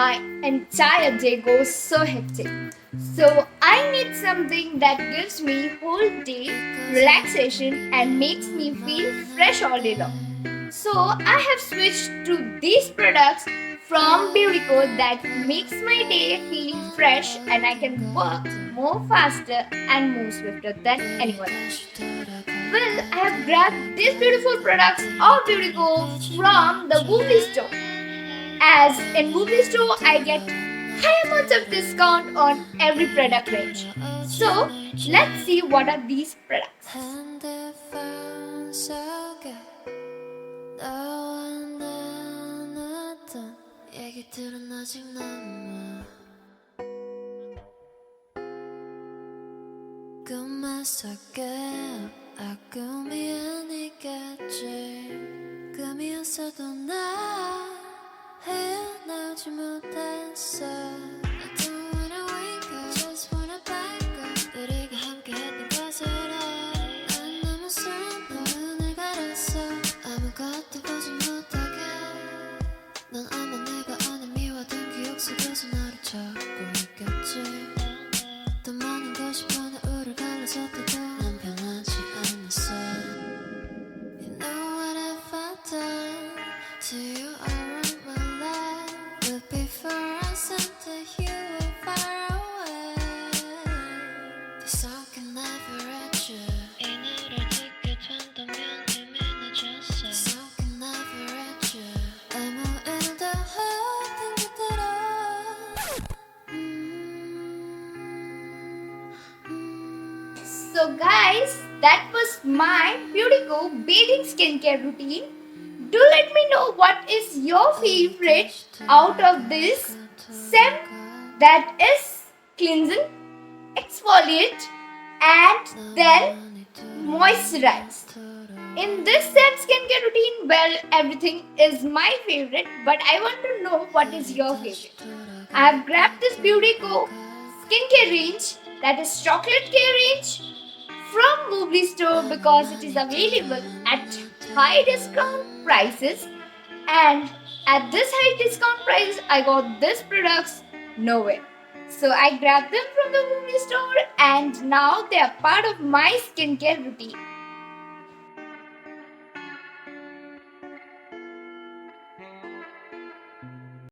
my entire day goes so hectic. So I need something that gives me whole day relaxation and makes me feel fresh all day long. So I have switched to these products from Beautyco that makes my day feel fresh and I can work more faster and more swifter than anyone else. Well, I have grabbed these beautiful products of Beautyco from the Woolly store. As in Woolly store, I get high amounts of discount on every product range. So let's see what are these products. 얘기들은 아직 남아 꿈만 속에 꿈이 아니겠지 꿈이었어도 나 헤어나오지 못했어 I don't wanna wake up just wanna back up 우리가 함께했던 것을 난 너무 슬퍼 눈을 가렸어 아무것도 보지 못하게 넌 아마 내가 아는 미워둔 기억 속에서 나를 찾고 있겠지 더 많은 것이 변해 우릴 갈라졌다고 난 변하지 않았어 You know what have I done to you all of my life But before I said that you were far away This song can never reach you 이 노래 듣게 된다면 이미 늦었어 This song can never reach you 아무 일도 없던 그대로 So guys, that was my Beautyco bathing skincare routine. Do let me know what is your favorite out of this 7 that is cleansing, exfoliate and then moisturize. In this 7 skincare routine, well, everything is my favorite, but I want to know what is your favorite. I have grabbed this Beautyco skincare range, that is chocolate care range, from Woolly store because it is available at high discount prices, and at this high discount price I got these products nowhere. So I grabbed them from the Woolly store and now they are part of my skincare routine.